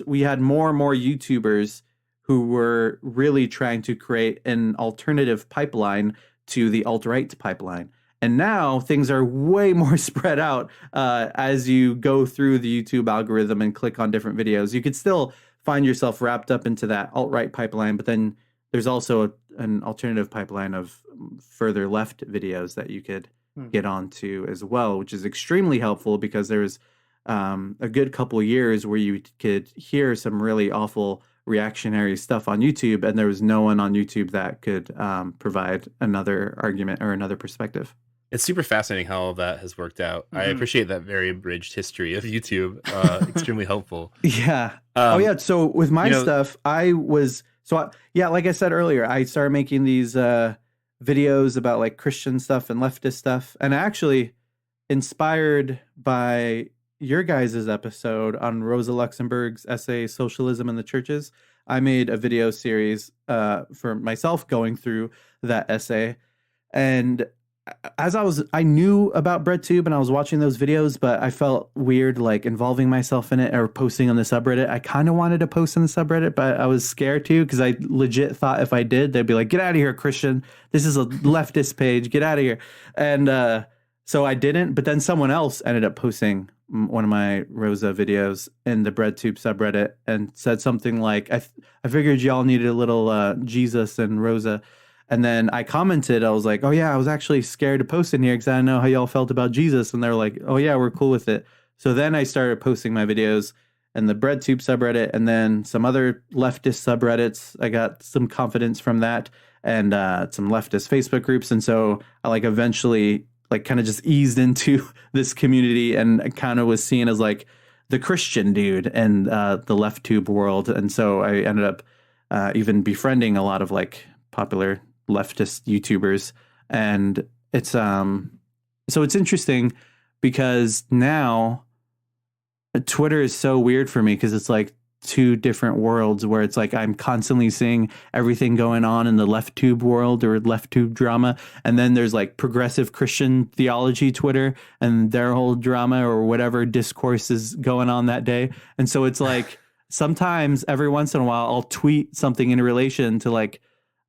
we had more and more YouTubers who were really trying to create an alternative pipeline to the alt-right pipeline. And now things are way more spread out as you go through the YouTube algorithm and click on different videos. You could still find yourself wrapped up into that alt-right pipeline, but then there's also an alternative pipeline of further left videos that you could get onto as well, which is extremely helpful because there's a good couple years where you could hear some really awful reactionary stuff on YouTube, and there was no one on YouTube that could provide another argument or another perspective. It's super fascinating how all that has worked out. I appreciate that very abridged history of YouTube. Extremely helpful. Yeah. So with my stuff, like I said earlier, I started making these videos about like Christian stuff and leftist stuff, and actually inspired by your guys' episode on Rosa Luxemburg's essay "Socialism in the Churches." I made a video series for myself going through that essay, and as I knew about BreadTube and I was watching those videos, but I felt weird like involving myself in it or posting on the subreddit. I kind of wanted to post in the subreddit, but I was scared to because I legit thought if I did, they'd be like, "Get out of here, Christian. This is a leftist page. Get out of here." And so I didn't. But then someone else ended up posting one of my Rosa videos in the BreadTube subreddit and said something like, I figured y'all needed a little Jesus and Rosa. And then I commented, I was like, "Oh yeah, I was actually scared to post in here because I didn't know how y'all felt about Jesus." And they're like, "Oh yeah, we're cool with it." So then I started posting my videos in the BreadTube subreddit and then some other leftist subreddits. I got some confidence from that and some leftist Facebook groups. And so I like eventually like kind of just eased into this community and kind of was seen as like the Christian dude in the LeftTube world. And so I ended up even befriending a lot of like popular leftist YouTubers, and it's so it's interesting because now Twitter is so weird for me because it's like two different worlds where it's like I'm constantly seeing everything going on in the LeftTube world or LeftTube drama, and then there's like progressive Christian theology Twitter and their whole drama or whatever discourse is going on that day. And so it's like sometimes every once in a while I'll tweet something in relation to like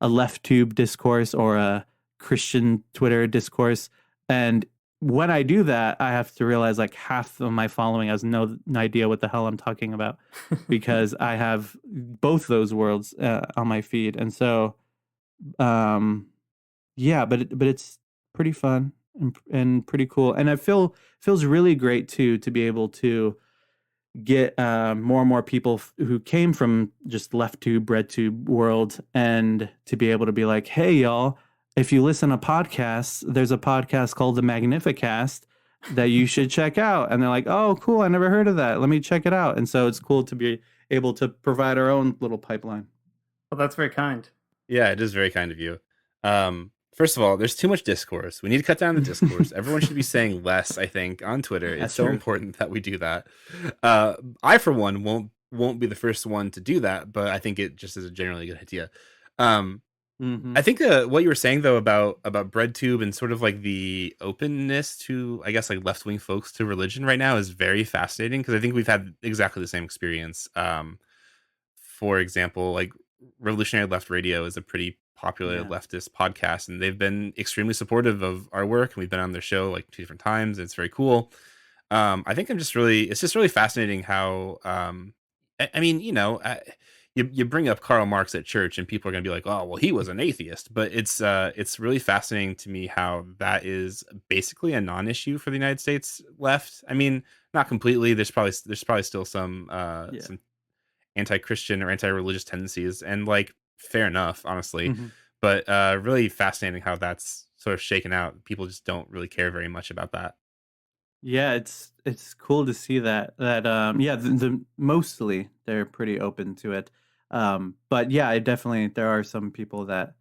a LeftTube discourse or a Christian Twitter discourse. And when I do that, I have to realize like half of my following has no idea what the hell I'm talking about because I have both those worlds on my feed. And so, but it's pretty fun and pretty cool. And I feels really great too, to be able to get more and more people who came from just LeftTube, BreadTube world, and to be able to be like, "Hey, y'all, if you listen to podcasts, there's a podcast called the Magnificast that you should check out." And they're like, "Oh, cool. I never heard of that. Let me check it out." And so it's cool to be able to provide our own little pipeline. Well, that's very kind. Yeah, it is very kind of you. First of all, there's too much discourse. We need to cut down the discourse. Everyone should be saying less, I think, on Twitter. It's so important that we do that. I, for one, won't be the first one to do that, but I think it just is a generally good idea. I think what you were saying, though, about BreadTube and sort of like the openness to, I guess, like left-wing folks to religion right now is very fascinating because I think we've had exactly the same experience. For example, like Revolutionary Left Radio is a pretty popular leftist podcast, and they've been extremely supportive of our work, and we've been on their show like 2 different times. It's very cool. I think it's just really fascinating how I mean, you bring up Karl Marx at church and people are going to be like, "Oh, well, he was an atheist," but it's really fascinating to me how that is basically a non-issue for the United States left. I mean, not completely. There's probably still some anti-Christian or anti-religious tendencies, and like fair enough, honestly. But really fascinating how that's sort of shaken out. People just don't really care very much about that. Yeah, it's cool to see that mostly they're pretty open to it. But yeah, there are some people that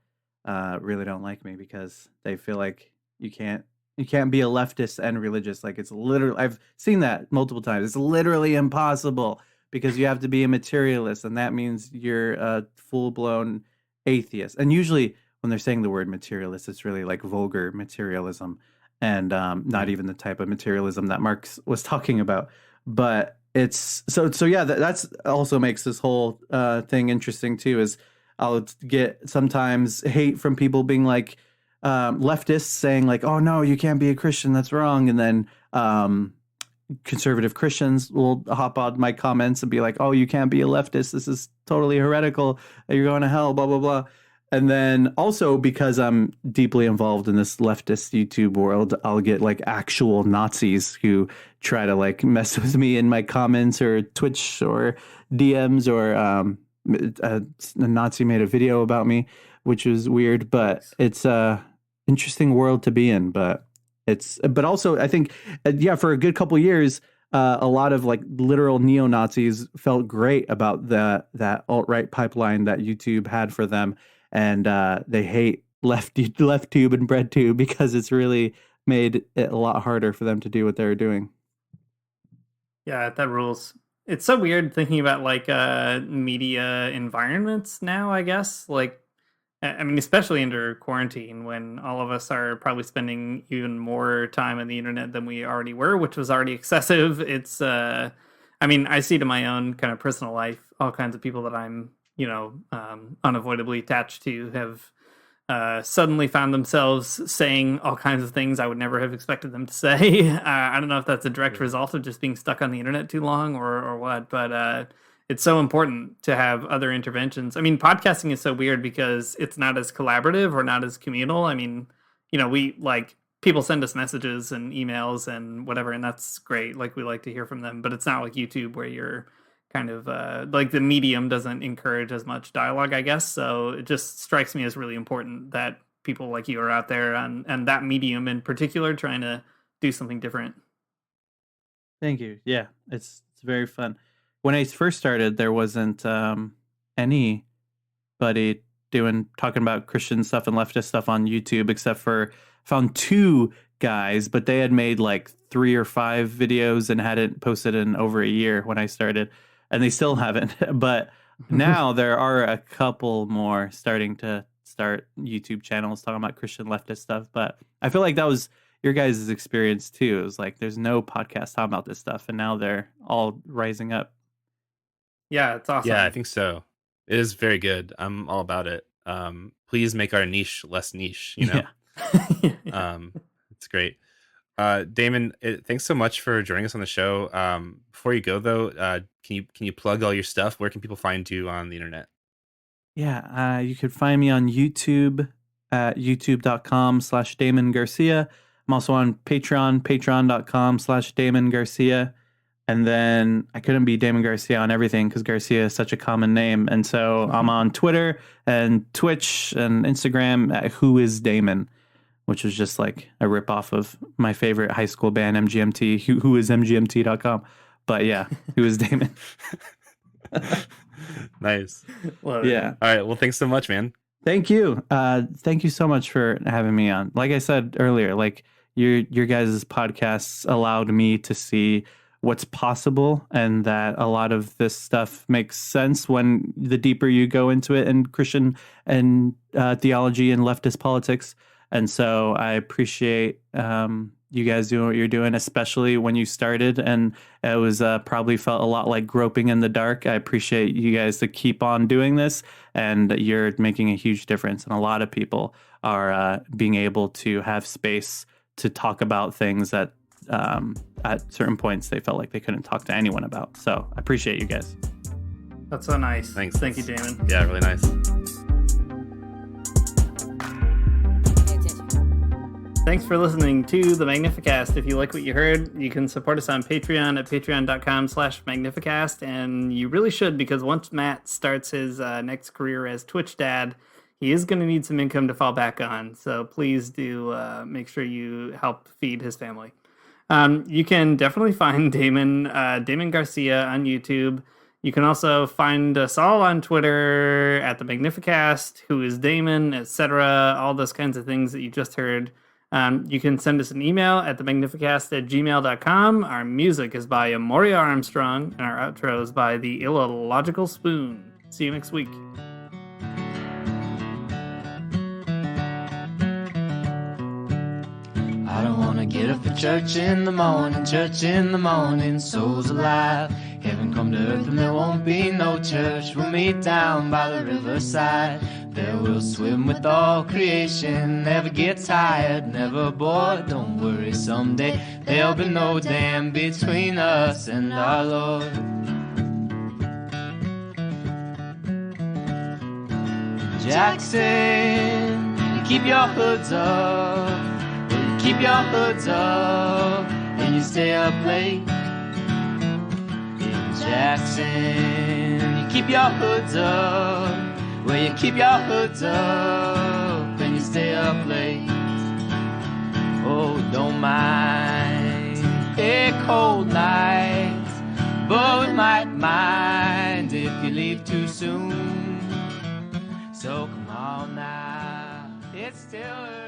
really don't like me because they feel like you can't be a leftist and religious. Like it's literally, I've seen that multiple times. It's literally impossible because you have to be a materialist, and that means you're a full-blown atheist. And usually when they're saying the word materialist, it's really like vulgar materialism. and not even the type of materialism that Marx was talking about. But it's so yeah, that's also makes this whole thing interesting too. Is I'll get sometimes hate from people being like leftists saying like, "Oh no, you can't be a Christian. That's wrong," and then conservative Christians will hop on my comments and be like, "Oh, you can't be a leftist. This is totally heretical. You're going to hell." Blah blah blah. And then also because I'm deeply involved in this leftist YouTube world, I'll get like actual Nazis who try to like mess with me in my comments or Twitch or DMs, or a Nazi made a video about me, which is weird, but it's a interesting world to be in. But also I think, for a good couple years, a lot of like literal neo-Nazis felt great about that alt-right pipeline that YouTube had for them. And they hate LeftTube and BreadTube because it's really made it a lot harder for them to do what they're doing. Yeah, that rules. It's so weird thinking about like media environments now, I guess. Like, I mean, especially under quarantine when all of us are probably spending even more time on the internet than we already were, which was already excessive. It's, I mean, I see to my own kind of personal life, all kinds of people that I'm unavoidably attached to have suddenly found themselves saying all kinds of things I would never have expected them to say. I don't know if that's a direct result of just being stuck on the internet too long or what, but it's so important to have other interventions. I mean, podcasting is so weird because it's not as collaborative or not as communal. I mean, we like people send us messages and emails and whatever, and that's great. Like we like to hear from them, but it's not like YouTube where you're kind of like the medium doesn't encourage as much dialogue, I guess. So it just strikes me as really important that people like you are out there and that medium in particular trying to do something different. Thank you. Yeah, it's very fun. When I first started, there wasn't anybody talking about Christian stuff and leftist stuff on YouTube, except for found two guys, but they had made like 3 or 5 videos and hadn't posted in over a year when I started. And they still haven't. But now there are a couple more starting to start YouTube channels talking about Christian leftist stuff. But I feel like that was your guys' experience too. It was like there's no podcast talking about this stuff, and now they're all rising up. Yeah, it's awesome. Yeah, I think so. It is very good. I'm all about it. Please make our niche less niche, Yeah. It's great. Damon, thanks so much for joining us on the show. Before you go though, can you plug all your stuff? Where can people find you on the internet? Yeah, you could find me on YouTube at youtube.com/Damon Garcia. I'm also on Patreon, patreon.com/Damon Garcia. And then I couldn't be Damon Garcia on everything because Garcia is such a common name. And so I'm on Twitter and Twitch and Instagram at Who Is Damon, which was just like a ripoff of my favorite high school band, MGMT, who is MGMT.com. But yeah, Who Is Damon. Nice. Yeah. All right. Well, thanks so much, man. Thank you. Thank you so much for having me on. Like I said earlier, like your guys' podcasts allowed me to see what's possible, and that a lot of this stuff makes sense when the deeper you go into it in Christian and theology and leftist politics. And so I appreciate you guys doing what you're doing, especially when you started, and it was probably felt a lot like groping in the dark. I appreciate you guys to keep on doing this, and you're making a huge difference. And a lot of people are being able to have space to talk about things that at certain points they felt like they couldn't talk to anyone about. So I appreciate you guys. That's so nice. Thanks. Thank you, Damon. Yeah, really nice. Thanks for listening to the Magnificast. If you like what you heard, you can support us on Patreon at patreon.com/Magnificast. And you really should, because once Matt starts his next career as Twitch dad, he is going to need some income to fall back on. So please do make sure you help feed his family. You can definitely find Damon Garcia on YouTube. You can also find us all on Twitter at the Magnificast, Who Is Damon, etc. All those kinds of things that you just heard. You can send us an email at themagnificast@gmail.com. Our music is by Amoria Armstrong, and our outro is by The Illogical Spoon. See you next week. I don't want Gonna get up for church in the morning, souls alive. Heaven come to earth and there won't be no church. We'll meet down by the riverside. There we'll swim with all creation. Never get tired, never bored. Don't worry, someday there'll be no dam between us and our Lord. Jackson, keep your hoods up. Keep your hoods up and you stay up late. In Jackson, you keep your hoods up. Well, you keep your hoods up and you stay up late. Oh, don't mind a cold night, but we might mind if you leave too soon. So come on now, it's still early.